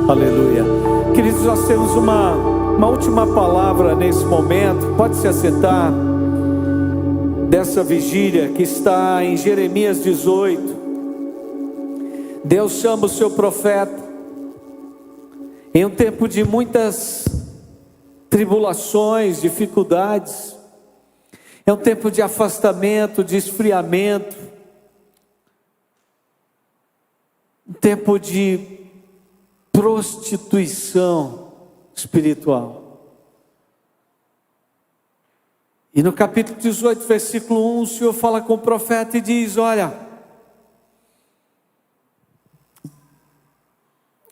Aleluia. Queridos, nós temos uma última palavra nesse momento. Pode se assentar. Dessa vigília que está em Jeremias 18. Deus chama o seu profeta em um tempo de muitas tribulações, dificuldades. É um tempo de afastamento, de esfriamento. Um tempo de prostituição espiritual. E no capítulo 18, versículo 1, o Senhor fala com o profeta e diz: olha,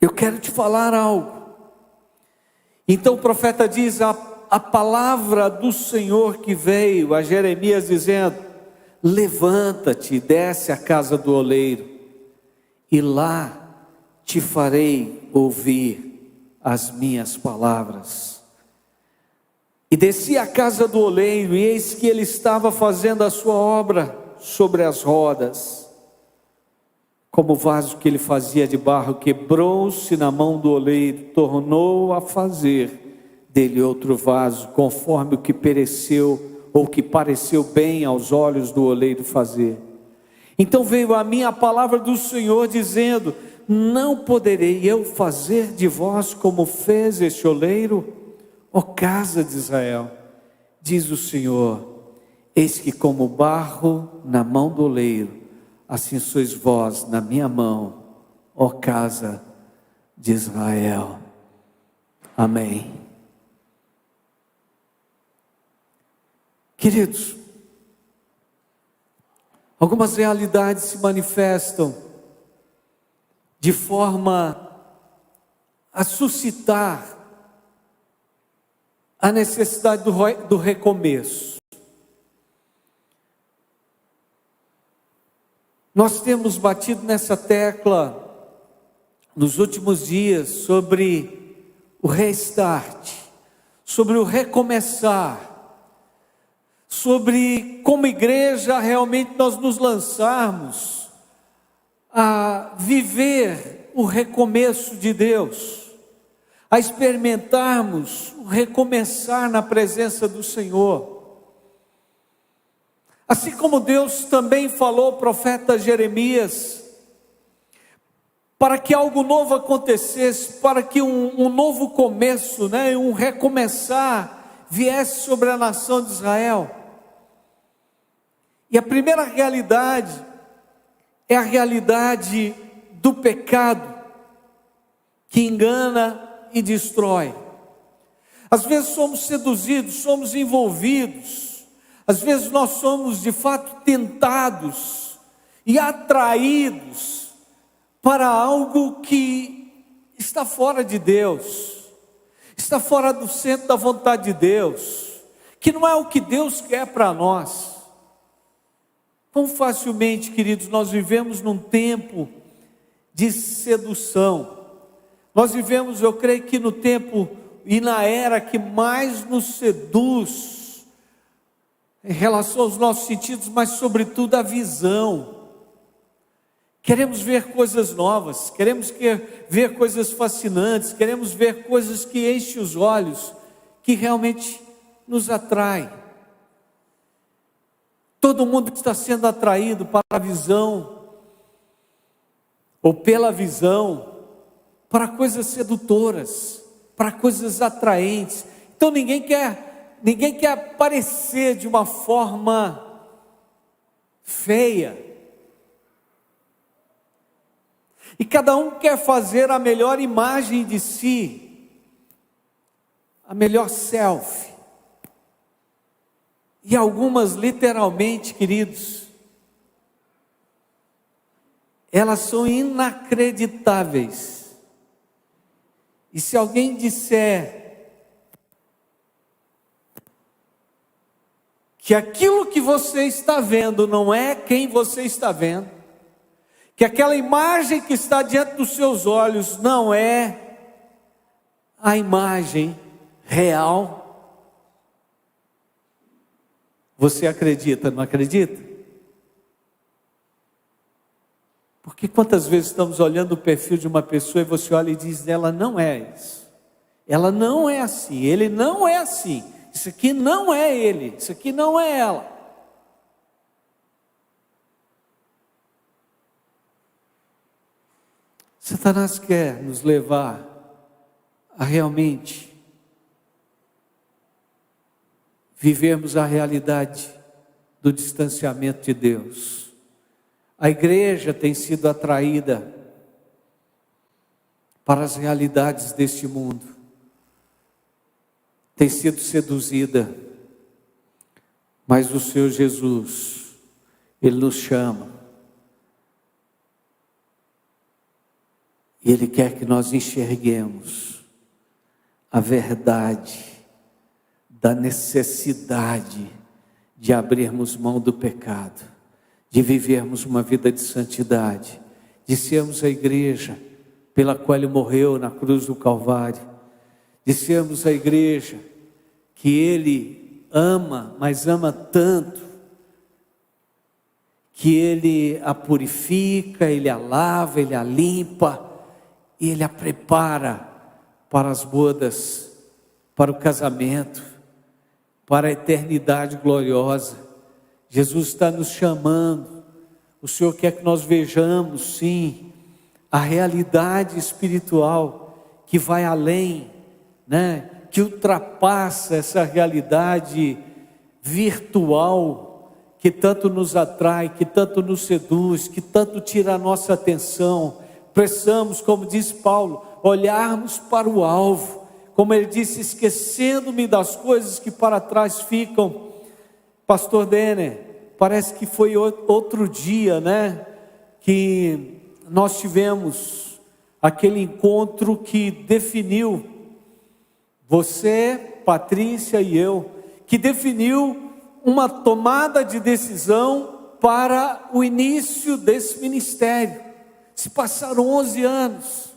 eu quero te falar algo. Então o profeta diz: a palavra do Senhor que veio a Jeremias dizendo: levanta-te, desce à casa do oleiro, e lá te farei ouvir as minhas palavras. E desci à casa do oleiro, e eis que ele estava fazendo a sua obra sobre as rodas. Como o vaso que ele fazia de barro quebrou-se na mão do oleiro, tornou a fazer dele outro vaso, conforme o que pereceu, ou que pareceu bem aos olhos do oleiro fazer. Então veio a mim a palavra do Senhor dizendo: não poderei eu fazer de vós como fez este oleiro, ó casa de Israel? Diz o Senhor: eis que como barro na mão do oleiro, assim sois vós na minha mão, ó casa de Israel. Amém. Queridos, algumas realidades se manifestam de forma a suscitar a necessidade do recomeço. Nós temos batido nessa tecla nos últimos dias sobre o restart, sobre o recomeçar, sobre como igreja realmente nós nos lançarmos a viver o recomeço de Deus, a experimentarmos o recomeçar na presença do Senhor. Assim como Deus também falou ao profeta Jeremias, para que algo novo acontecesse, para que um novo começo, um recomeçar viesse sobre a nação de Israel. E a primeira realidade é a realidade do pecado que engana e destrói. Às vezes somos seduzidos, somos envolvidos, às vezes nós somos de fato tentados e atraídos para algo que está fora de Deus, está fora do centro da vontade de Deus, que não é o que Deus quer para nós. Tão facilmente, queridos, nós vivemos num tempo de sedução. Nós vivemos, eu creio que no tempo e na era que mais nos seduz em relação aos nossos sentidos, mas sobretudo a visão. Queremos ver coisas novas, queremos ver coisas fascinantes, queremos ver coisas que enchem os olhos, que realmente nos atraem. Todo mundo está sendo atraído para a visão, ou pela visão, para coisas sedutoras, para coisas atraentes. Então ninguém quer aparecer de uma forma feia. E cada um quer fazer a melhor imagem de si, a melhor selfie. E algumas literalmente, queridos, elas são inacreditáveis. E se alguém disser que aquilo que você está vendo não é quem você está vendo, que aquela imagem que está diante dos seus olhos não é a imagem real, você acredita, não acredita? Porque quantas vezes estamos olhando o perfil de uma pessoa e você olha e diz, ela não é isso, ela não é assim, ele não é assim, isso aqui não é ele, isso aqui não é ela. Satanás quer nos levar a realmente vivermos a realidade do distanciamento de Deus. A igreja tem sido atraída para as realidades deste mundo, tem sido seduzida, mas o Senhor Jesus, Ele nos chama, e Ele quer que nós enxerguemos a verdade da necessidade de abrirmos mão do pecado, de vivermos uma vida de santidade, de sermos a igreja pela qual Ele morreu na cruz do Calvário, de sermos a igreja que Ele ama, mas ama tanto, que Ele a purifica, Ele a lava, Ele a limpa, e Ele a prepara para as bodas, para o casamento, para a eternidade gloriosa. Jesus está nos chamando, o Senhor quer que nós vejamos, sim, a realidade espiritual que vai além, que ultrapassa essa realidade virtual, que tanto nos atrai, que tanto nos seduz, que tanto tira a nossa atenção. Precisamos, como diz Paulo, olharmos para o alvo, como ele disse, esquecendo-me das coisas que para trás ficam. Pastor Denner, parece que foi outro dia, que nós tivemos aquele encontro que definiu, você, Patrícia e eu, que definiu uma tomada de decisão para o início desse ministério. Se passaram 11 anos,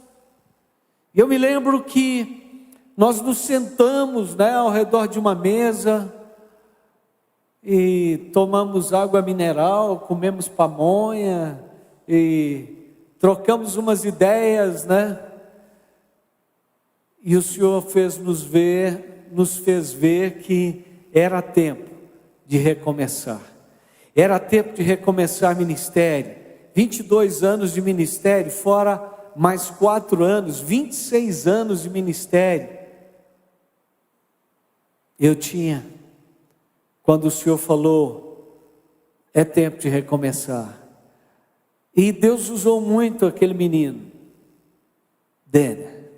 e eu me lembro que nós nos sentamos, ao redor de uma mesa, e tomamos água mineral, comemos pamonha, e trocamos umas ideias, e o Senhor nos fez ver que era tempo de recomeçar, era tempo de recomeçar ministério. 22 anos de ministério, fora mais 4 anos, 26 anos de ministério. Eu tinha, quando o Senhor falou, é tempo de recomeçar. E Deus usou muito aquele menino, Denner.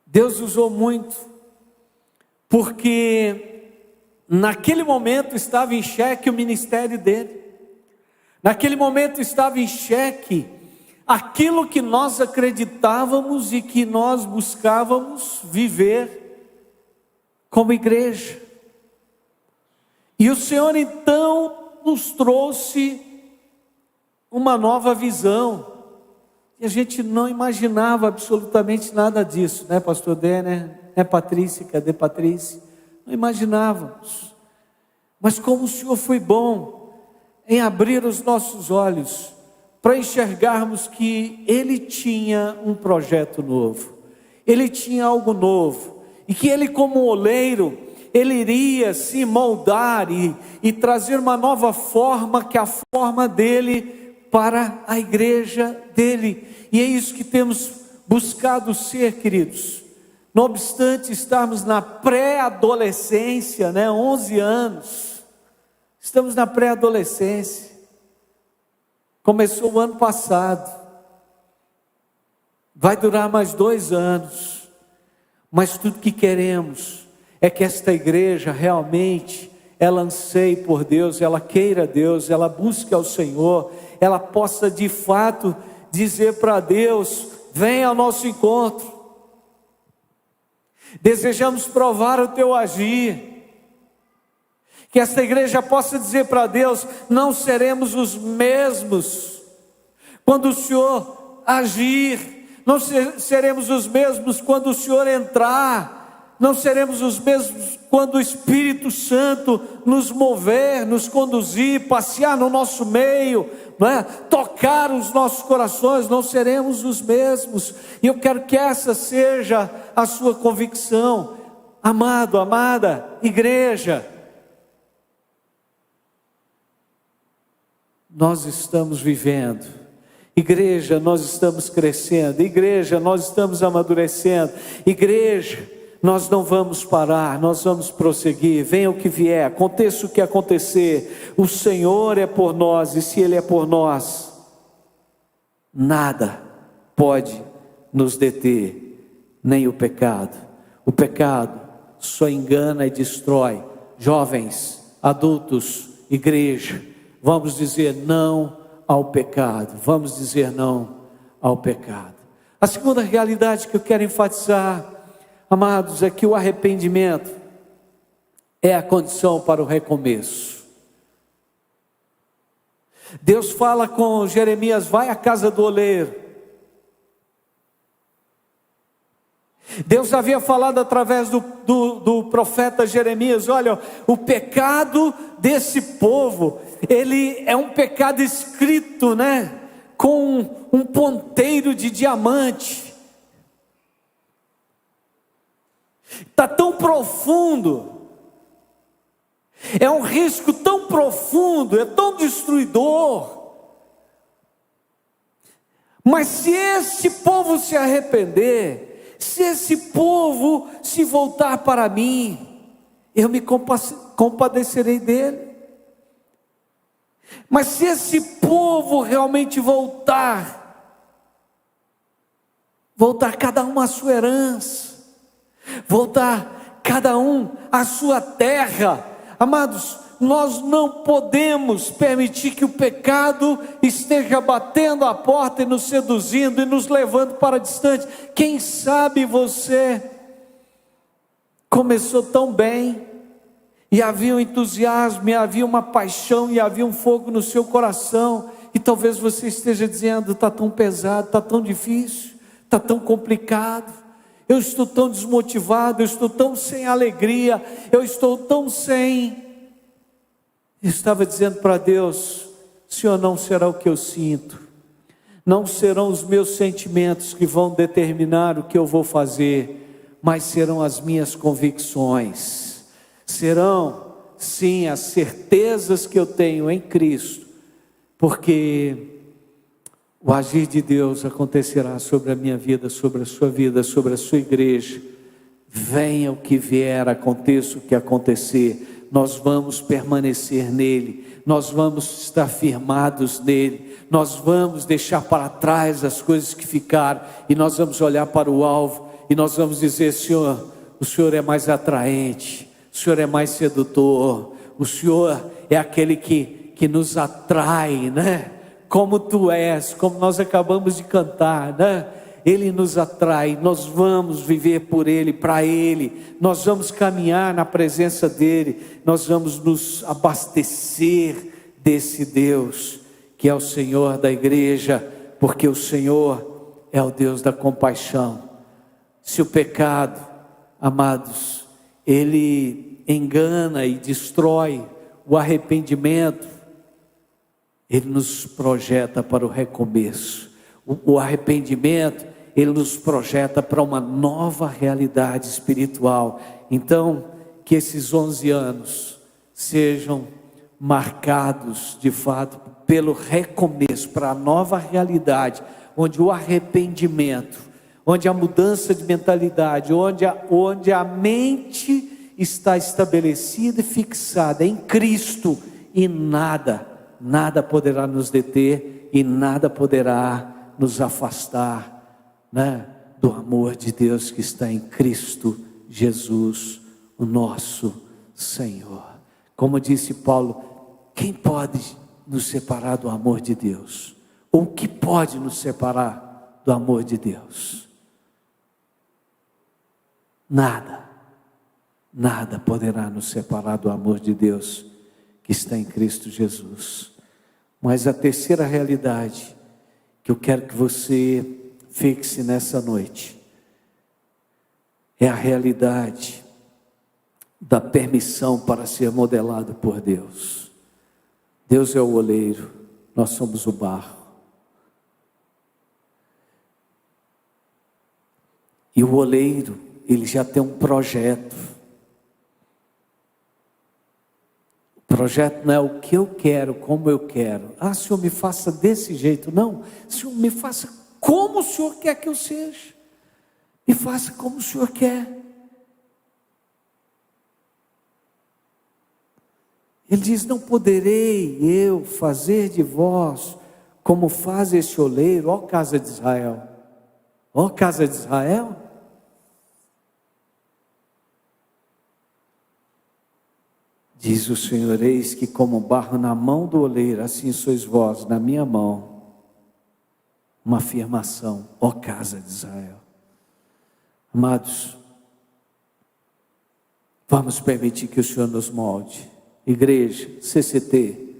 Deus usou muito, porque naquele momento estava em xeque o ministério dele. Naquele momento estava em xeque aquilo que nós acreditávamos e que nós buscávamos viver como igreja. E o Senhor então nos trouxe uma nova visão. E a gente não imaginava absolutamente nada disso, pastor Denner, Patrícia, cadê Patrícia? Não imaginávamos. Mas como o Senhor foi bom em abrir os nossos olhos para enxergarmos que Ele tinha um projeto novo, Ele tinha algo novo, e que Ele, como oleiro, Ele iria se moldar e trazer uma nova forma, que é a forma dEle para a igreja dEle. E é isso que temos buscado ser, queridos. Não obstante estarmos na pré-adolescência, 11 anos, estamos na pré-adolescência, começou o ano passado, vai durar mais 2 anos, mas tudo que queremos é que esta igreja realmente, ela anseie por Deus, ela queira Deus, ela busque ao Senhor, ela possa de fato dizer para Deus, venha ao nosso encontro, desejamos provar o teu agir. Que esta igreja possa dizer para Deus, não seremos os mesmos quando o Senhor agir, não seremos os mesmos quando o Senhor entrar não seremos os mesmos quando o Espírito Santo nos mover, nos conduzir, passear no nosso meio, não é? Tocar os nossos corações, não seremos os mesmos. E eu quero que essa seja a sua convicção, amado, amada, igreja. Nós estamos vivendo, igreja, nós estamos crescendo, igreja, nós estamos amadurecendo, igreja, nós não vamos parar, nós vamos prosseguir, venha o que vier, aconteça o que acontecer, o Senhor é por nós, e se Ele é por nós, nada pode nos deter, nem o pecado só engana e destrói. Jovens, adultos, igreja, vamos dizer não ao pecado, vamos dizer não ao pecado. A segunda realidade que eu quero enfatizar, amados, é que o arrependimento é a condição para o recomeço. Deus fala com Jeremias: vai à casa do oleiro. Deus havia falado através do profeta Jeremias: olha, o pecado desse povo, ele é um pecado escrito, né, com um ponteiro de diamante. Está tão profundo, é um risco tão profundo, é tão destruidor. Mas se esse povo se arrepender, se esse povo se voltar para mim, eu me compadecerei dele. Mas se esse povo realmente voltar cada um à sua herança, voltar cada um à sua terra, amados, nós não podemos permitir que o pecado esteja batendo a porta e nos seduzindo e nos levando para distante. Quem sabe você começou tão bem, e havia um entusiasmo, e havia uma paixão, e havia um fogo no seu coração, e talvez você esteja dizendo: está tão pesado, está tão difícil, está tão complicado, eu estou tão desmotivado, eu estou tão sem alegria, eu estou tão sem... Eu estava dizendo para Deus: Senhor, não será o que eu sinto, não serão os meus sentimentos que vão determinar o que eu vou fazer, mas serão as minhas convicções, serão sim as certezas que eu tenho em Cristo, porque o agir de Deus acontecerá sobre a minha vida, sobre a sua vida, sobre a sua igreja. Venha o que vier, aconteça o que acontecer, nós vamos permanecer nele, nós vamos estar firmados nele, nós vamos deixar para trás as coisas que ficaram, e nós vamos olhar para o alvo, e nós vamos dizer: Senhor, o Senhor é mais atraente, o Senhor é mais sedutor, o Senhor é aquele que nos atrai, né? Como tu és, como nós acabamos de cantar, né? Ele nos atrai, nós vamos viver por Ele, para Ele, nós vamos caminhar na presença dEle, nós vamos nos abastecer desse Deus, que é o Senhor da igreja, porque o Senhor é o Deus da compaixão. Se o pecado, amados, ele engana e destrói, o arrependimento, ele nos projeta para o recomeço. O arrependimento, ele nos projeta para uma nova realidade espiritual. Então, que esses 11 anos sejam marcados de fato pelo recomeço, para a nova realidade, onde o arrependimento, onde a mudança de mentalidade, onde a mente está estabelecida e fixada em Cristo, e nada poderá nos deter, e nada poderá nos afastar, né, do amor de Deus que está em Cristo Jesus, o nosso Senhor. Como disse Paulo: quem pode nos separar do amor de Deus? Ou o que pode nos separar do amor de Deus? Nada poderá nos separar do amor de Deus que está em Cristo Jesus. Mas a terceira realidade que eu quero que você fixe nessa noite é a realidade da permissão para ser modelado por Deus. Deus é o oleiro, nós somos o barro. E o oleiro, ele já tem um projeto. O projeto não é o que eu quero, como eu quero. Ah, Senhor, me faça desse jeito. Não, Senhor, me faça como o Senhor quer que eu seja. Me faça como o Senhor quer. Ele diz, não poderei eu fazer de vós como faz esse oleiro, ó casa de Israel. Ó casa de Israel. Diz o Senhor, eis que como barro na mão do oleiro, assim sois vós na minha mão. Uma afirmação, ó casa de Israel. Amados, vamos permitir que o Senhor nos molde. Igreja, CCT,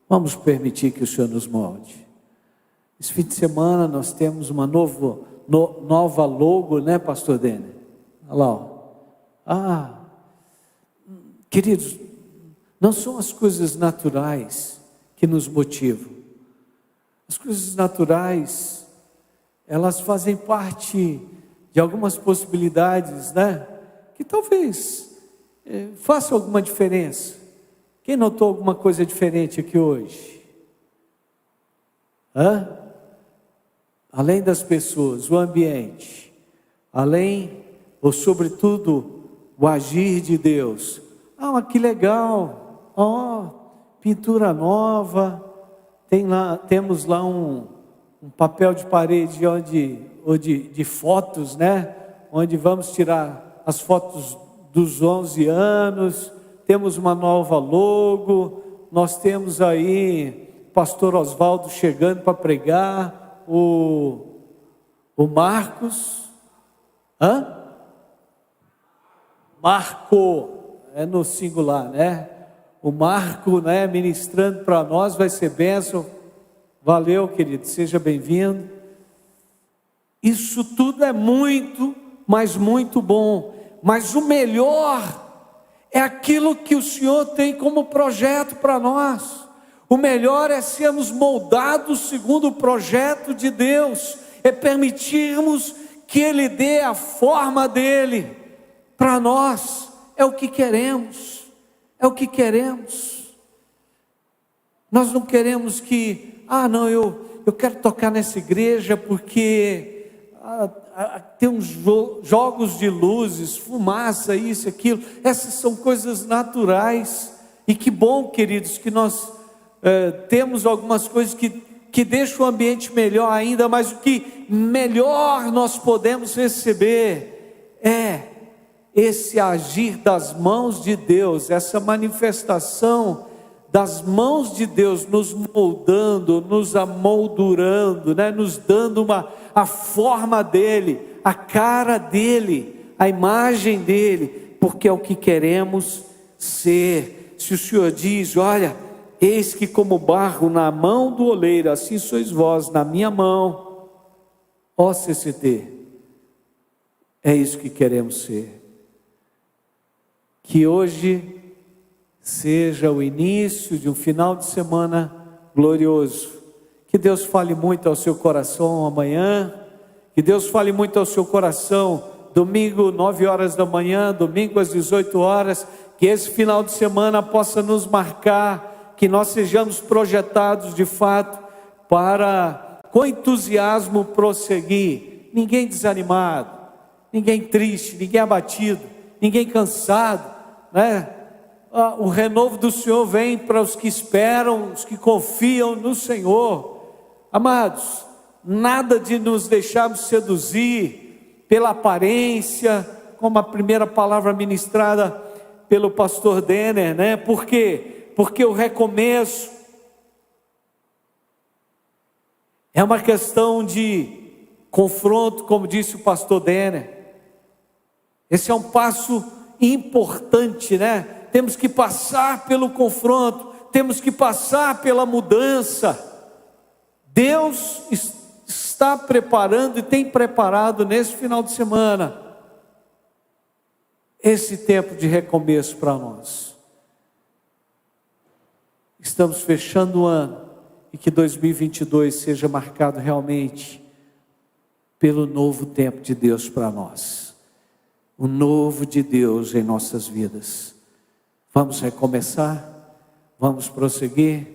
vamos permitir que o Senhor nos molde. Esse fim de semana nós temos uma nova logo, né, pastor Denner? Olha lá, ó. Queridos, não são as coisas naturais que nos motivam. As coisas naturais, elas fazem parte de algumas possibilidades, né? Que talvez façam alguma diferença. Quem notou alguma coisa diferente aqui hoje? Além das pessoas, o ambiente, além, ou sobretudo, o agir de Deus. Mas que legal, pintura nova, temos lá um papel de parede de fotos, né? Onde vamos tirar as fotos dos 11 anos, temos uma nova logo, nós temos aí pastor Oswaldo chegando para pregar, o Marcos, Marco, é no singular, né? O Marco, né, ministrando para nós, vai ser bênção. Valeu, querido, seja bem-vindo. Isso tudo é muito, mas muito bom. Mas o melhor é aquilo que o Senhor tem como projeto para nós. O melhor é sermos moldados segundo o projeto de Deus. É permitirmos que Ele dê a forma dEle para nós. É o que queremos. É o que queremos. Nós não queremos que, eu quero tocar nessa igreja porque tem uns jogos de luzes, fumaça, isso, aquilo. Essas são coisas naturais. E que bom, queridos, que nós temos algumas coisas que deixam o ambiente melhor ainda, mas o que melhor nós podemos receber é esse agir das mãos de Deus, essa manifestação das mãos de Deus nos moldando, nos amoldurando, né? Nos dando a forma dEle, a cara dEle, a imagem dEle, porque é o que queremos ser. Se o Senhor diz, olha, eis que como barro na mão do oleiro, assim sois vós na minha mão, ó CCT, é isso que queremos ser. Que hoje seja o início de um final de semana glorioso. Que Deus fale muito ao seu coração amanhã. Que Deus fale muito ao seu coração domingo, 9 horas da manhã, domingo às 18 horas. Que esse final de semana possa nos marcar, que nós sejamos projetados de fato para, com entusiasmo, prosseguir. Ninguém desanimado, ninguém triste, ninguém abatido, ninguém cansado, né? O renovo do Senhor vem para os que esperam, os que confiam no Senhor. Amados, nada de nos deixarmos seduzir pela aparência, como a primeira palavra ministrada pelo pastor Denner, né? Por quê? Porque o recomeço é uma questão de confronto, como disse o pastor Denner. Esse é um passo importante, né? Temos que passar pelo confronto, temos que passar pela mudança. Deus está preparando e tem preparado nesse final de semana esse tempo de recomeço para nós. Estamos fechando o ano e que 2022 seja marcado realmente pelo novo tempo de Deus para nós. O novo de Deus em nossas vidas. Vamos recomeçar, vamos prosseguir.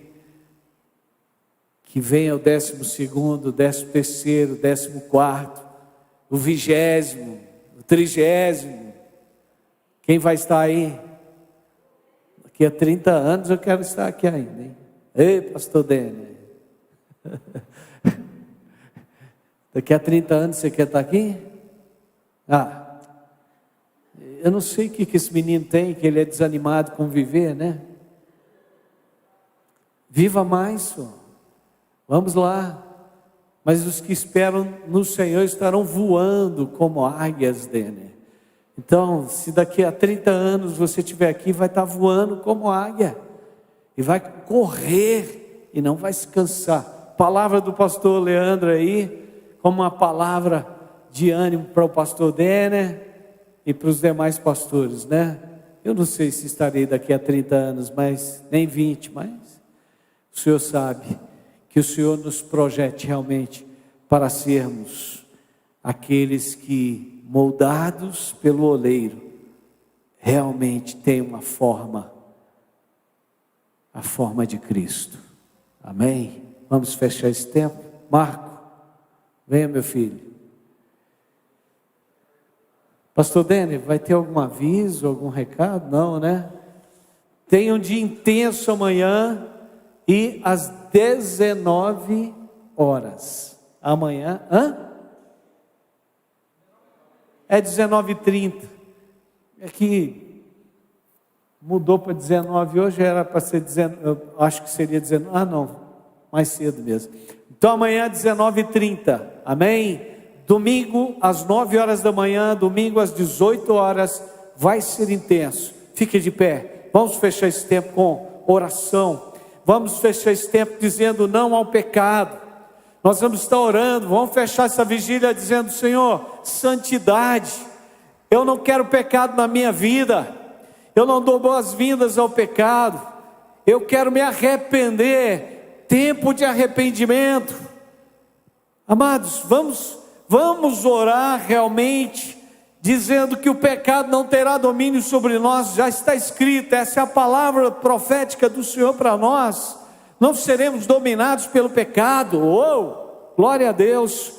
Que venha o 12º, o 13º, o 14º, o 20º, o 30º. Quem vai estar aí? Daqui a 30 anos eu quero estar aqui ainda, hein? Ei, pastor Dene. Daqui a 30 anos você quer estar aqui? Eu não sei o que esse menino tem, que ele é desanimado com viver, né? Viva mais, senhor. Vamos lá. Mas os que esperam no Senhor estarão voando como águias, Dene. Então, se daqui a 30 anos você estiver aqui, vai estar voando como águia. E vai correr e não vai se cansar. Palavra do pastor Leandro aí, como uma palavra de ânimo para o pastor Denner e para os demais pastores, né? Eu não sei se estarei daqui a 30 anos, mas nem 20, mas o Senhor sabe que o Senhor nos projete realmente para sermos aqueles que, moldados pelo oleiro, realmente têm uma forma, a forma de Cristo. Amém? Vamos fechar esse tempo. Marco, venha, meu filho. Pastor Dene, vai ter algum aviso, algum recado? Não, né? Tem um dia intenso amanhã e às 19 horas. Amanhã, É 19h30. É que mudou para 19 hoje, era para ser 19, eu acho que seria 19. Não, mais cedo mesmo. Então amanhã 19h30, amém? Domingo às 9 horas da manhã, domingo às 18 horas, vai ser intenso. Fique de pé, vamos fechar esse tempo com oração, vamos fechar esse tempo dizendo não ao pecado. Nós vamos estar orando, vamos fechar essa vigília dizendo: Senhor, santidade, eu não quero pecado na minha vida, eu não dou boas-vindas ao pecado, eu quero me arrepender, tempo de arrependimento. Amados, vamos orar realmente, dizendo que o pecado não terá domínio sobre nós. Já está escrito, essa é a palavra profética do Senhor para nós. Não seremos dominados pelo pecado. Glória a Deus.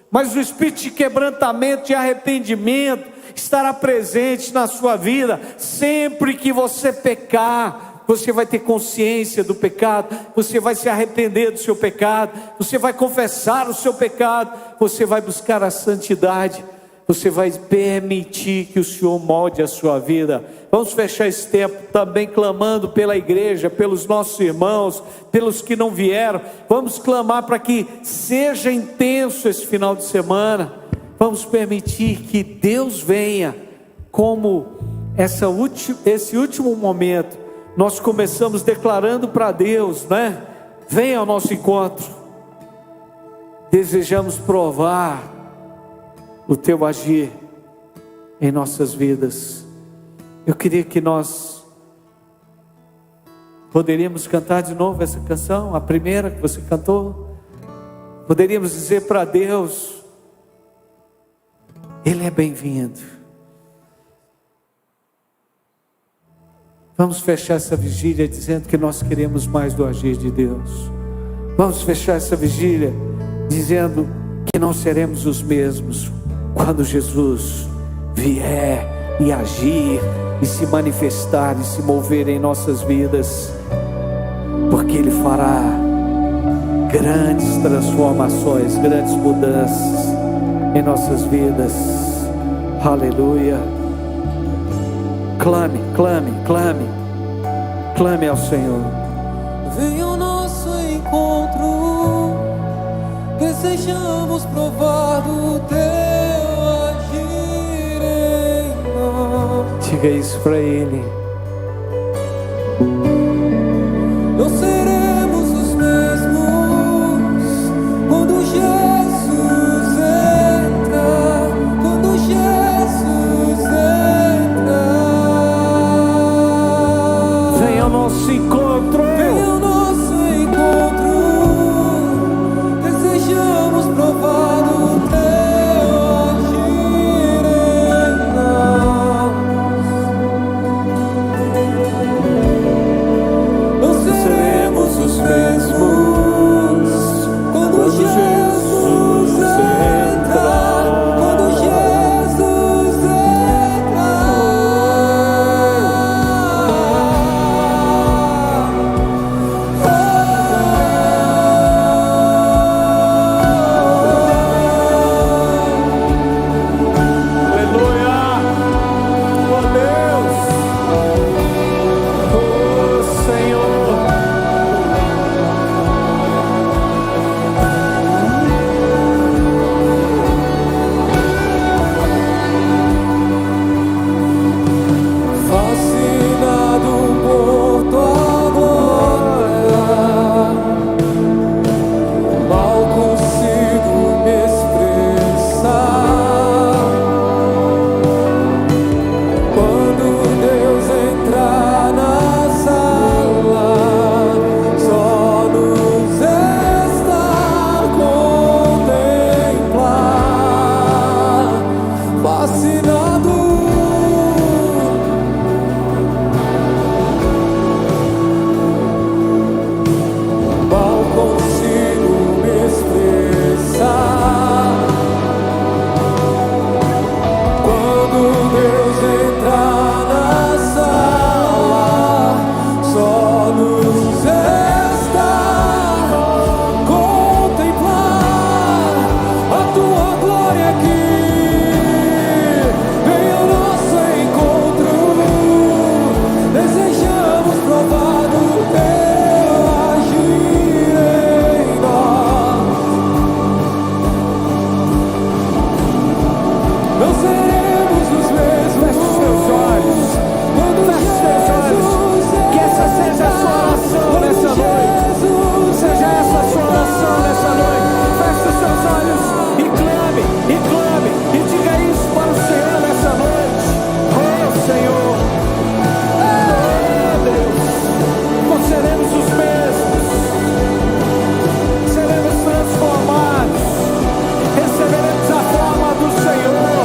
Mas o espírito de quebrantamento e arrependimento estará presente na sua vida. Sempre que você pecar, você vai ter consciência do pecado, você vai se arrepender do seu pecado, você vai confessar o seu pecado, você vai buscar a santidade, você vai permitir que o Senhor molde a sua vida. Vamos fechar esse tempo também clamando pela igreja, pelos nossos irmãos, pelos que não vieram. Vamos clamar para que seja intenso esse final de semana. Vamos permitir que Deus venha, como esse último momento nós começamos declarando para Deus, né? Venha ao nosso encontro. Desejamos provar o teu agir em nossas vidas. Eu queria que nós poderíamos cantar de novo essa canção, a primeira que você cantou. Poderíamos dizer para Deus: Ele é bem-vindo. Vamos fechar essa vigília dizendo que nós queremos mais do agir de Deus. Vamos fechar essa vigília dizendo que não seremos os mesmos quando Jesus vier e agir e se manifestar e se mover em nossas vidas, porque Ele fará grandes transformações, grandes mudanças em nossas vidas. Aleluia. Clame, clame, clame, clame ao Senhor. Venha ao nosso encontro, desejamos provar do teu agir em nós. Diga isso para Ele. Não seremos os mesmos quando Jesus entra, quando Jesus entra. não seremos os mesmos. Feche os seus olhos. Feche os seus olhos. Que essa seja a sua oração nessa noite. Seja essa a sua oração nessa noite. Feche os seus olhos e clame, e diga isso para o Senhor nessa noite. Oh Senhor, oh Deus, nós seremos os mesmos, seremos transformados, receberemos a forma do Senhor.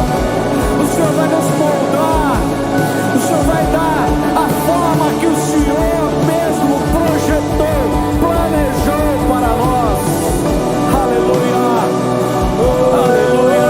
O Senhor vai nos moldar, o Senhor vai dar a forma que o Senhor mesmo projetou, planejou para nós. Aleluia, aleluia.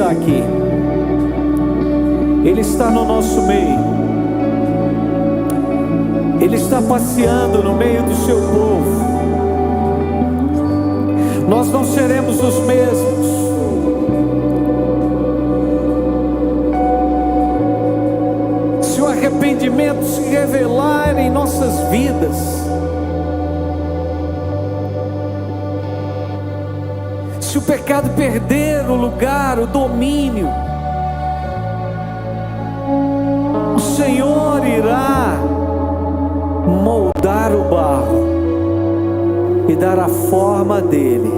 Aqui, Ele está no nosso meio, Ele está passeando no meio do seu povo. Nós não seremos os mesmos. Se o arrependimento se revelar em nossas vidas, se o pecado perder o lugar, o domínio, o Senhor irá moldar o barro e dar a forma dele.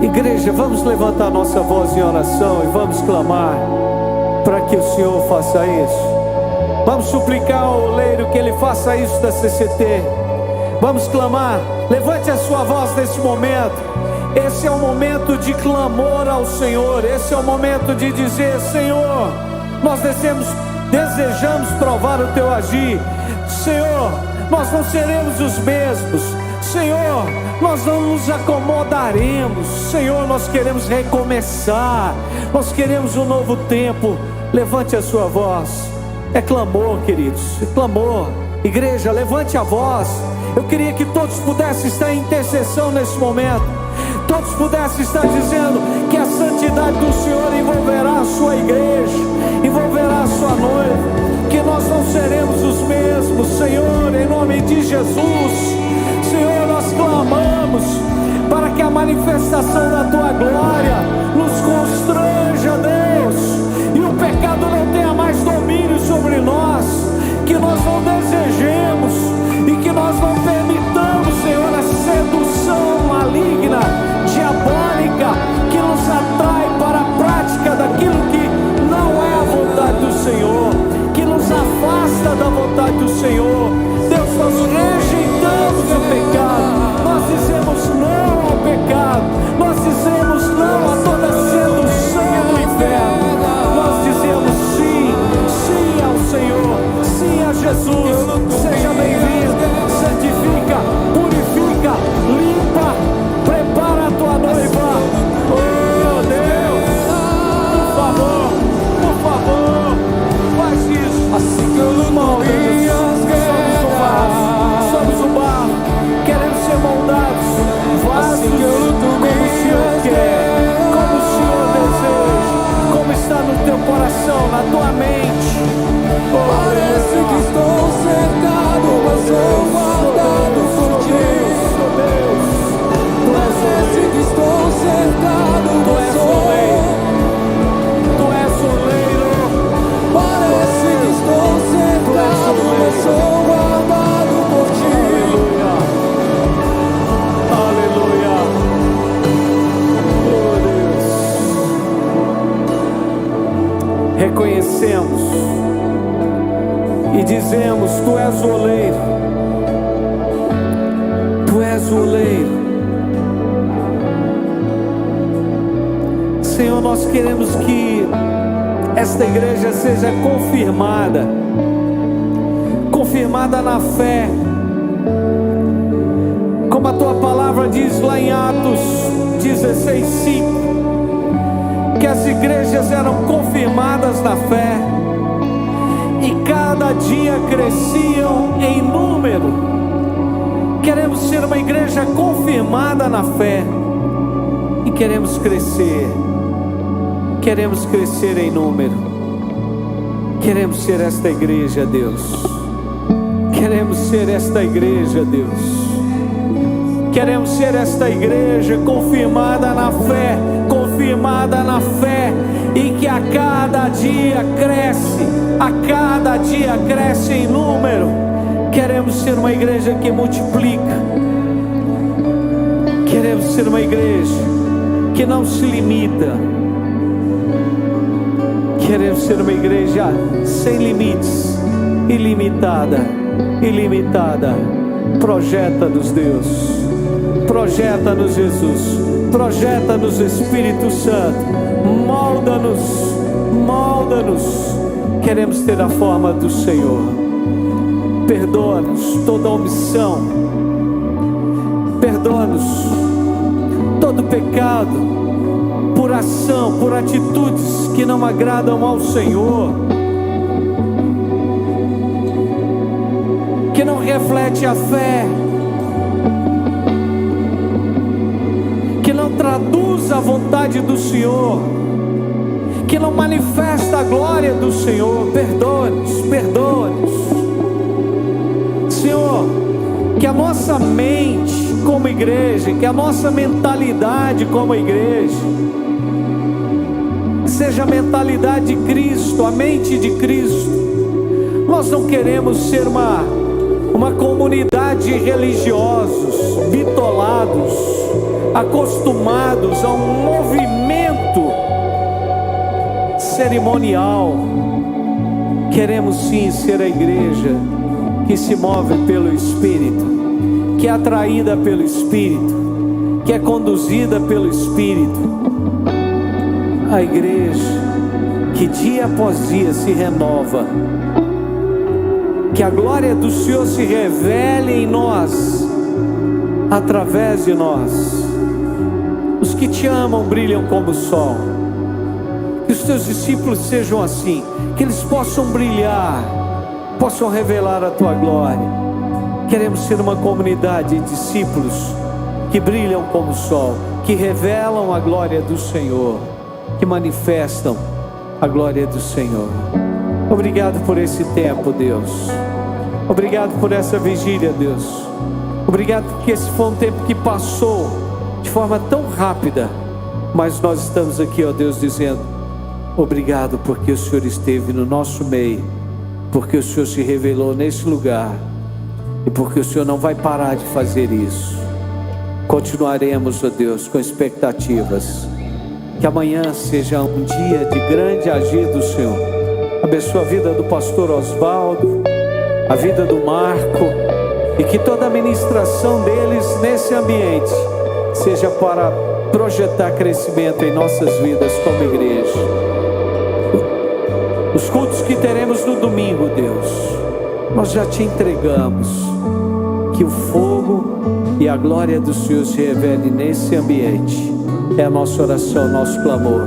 Igreja, vamos levantar nossa voz em oração e vamos clamar para que o Senhor faça isso. Vamos suplicar ao oleiro que ele faça isso da CCT. Vamos clamar. Levante a sua voz nesse momento. Esse é o momento de clamor ao Senhor. Esse é o momento de dizer: Senhor, nós desejamos provar o teu agir. Senhor, nós não seremos os mesmos. Senhor, nós não nos acomodaremos. Senhor, nós queremos recomeçar. Nós queremos um novo tempo. Levante a sua voz. É clamor, queridos, é clamor. Igreja, levante a voz. Eu queria que todos pudessem estar em intercessão nesse momento. Todos pudessem estar dizendo que a santidade do Senhor envolverá a sua igreja, envolverá a sua noiva, que nós não seremos os mesmos. Senhor, em nome de Jesus, Senhor, nós clamamos para que a manifestação da tua glória nos constranja, Deus, e o pecado não tenha mais domínio sobre nós, que nós não desejemos e que nós não permitamos, Senhor, a sedução maligna, diabólica, que nos atrai para a prática daquilo que não é a vontade do Senhor, que nos afasta da vontade do Senhor. Deus, nós rejeitamos o pecado, nós dizemos não ao pecado, nós dizemos não a toda sedução do inferno, nós dizemos sim, sim ao Senhor, sim a Jesus. Seja bem-vindo, santifica, purifica, limpa, prepara a tua noiva. Oh Deus, por favor, faz isso. Assim que eu Nos molda, Jesus. Somos o barro, queremos ser moldados, vasos como o Senhor quer, como o Senhor deseja, como está no teu coração, na tua mente. Oh, Parece que estou cercado, mas sou guardado por ti. Parece que estou cercado, mas sou. Tu és oleiro. Parece que estou cercado, mas sou guardado por ti. Aleluia. Oh Deus. Reconhecemos e dizemos: Tu és o oleiro, Tu és o oleiro. Senhor, nós queremos que esta igreja seja confirmada na fé, como a tua palavra diz lá em Atos 16:5, que as igrejas eram confirmadas na fé e cada dia cresciam em número. Queremos ser uma igreja confirmada na fé e queremos crescer em número. Queremos ser esta igreja, Deus. Queremos ser esta igreja, Deus. Queremos ser esta igreja confirmada na fé, e que a cada dia cresce em número. Queremos ser uma igreja que multiplica. Queremos ser uma igreja que não se limita. Queremos ser uma igreja sem limites, ilimitada. Projeta-nos, Deus. Projeta-nos, Jesus. Projeta-nos, Espírito Santo. Molda-nos. Queremos ter a forma do Senhor. Perdoa-nos toda omissão. Perdoa-nos todo pecado, por ação, por atitudes que não agradam ao Senhor, que não reflete a fé, que não traduz a vontade do Senhor, que não manifesta a glória do Senhor. Perdoa-nos, Senhor, que a nossa mente como igreja, que a nossa mentalidade como igreja seja a mentalidade de Cristo, a mente de Cristo. Nós não queremos ser uma comunidade de religiosos, bitolados, acostumados a um movimento cerimonial. Queremos sim ser a igreja que se move pelo Espírito, que é atraída pelo Espírito, que é conduzida pelo Espírito. A igreja que dia após dia se renova, que a glória do Senhor se revele em nós, através de nós. Os que te amam brilham como o sol. Que os teus discípulos sejam assim, que eles possam brilhar, possam revelar a tua glória. Queremos ser uma comunidade de discípulos que brilham como o sol, que revelam a glória do Senhor, que manifestam a glória do Senhor. Obrigado por esse tempo, Deus. Obrigado por essa vigília, Deus. Obrigado porque esse foi um tempo que passou de forma tão rápida, mas nós estamos aqui, ó Deus, dizendo obrigado porque o Senhor esteve no nosso meio, porque o Senhor se revelou nesse lugar e porque o Senhor não vai parar de fazer isso. Continuaremos, ó Deus, com expectativas. Que amanhã seja um dia de grande agir do Senhor. Abençoa a vida do pastor Osvaldo, a vida do Marco, e que toda a ministração deles nesse ambiente seja para projetar crescimento em nossas vidas como igreja. Os cultos que teremos no domingo, Deus, nós já te entregamos. Que o fogo e a glória do Senhor se revele nesse ambiente. É a nossa oração, nosso clamor.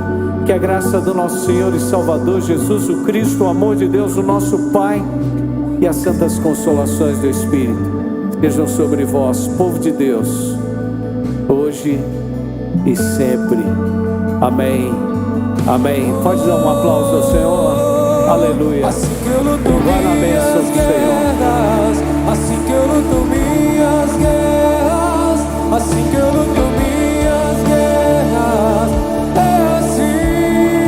Que a graça do nosso Senhor e Salvador Jesus o Cristo, o amor de Deus, o nosso Pai, e as santas consolações do Espírito estejam sobre vós, povo de Deus, hoje e sempre. Amém. Amém. Pode dar um aplauso ao Senhor. Aleluia. Vai na bênção do Senhor.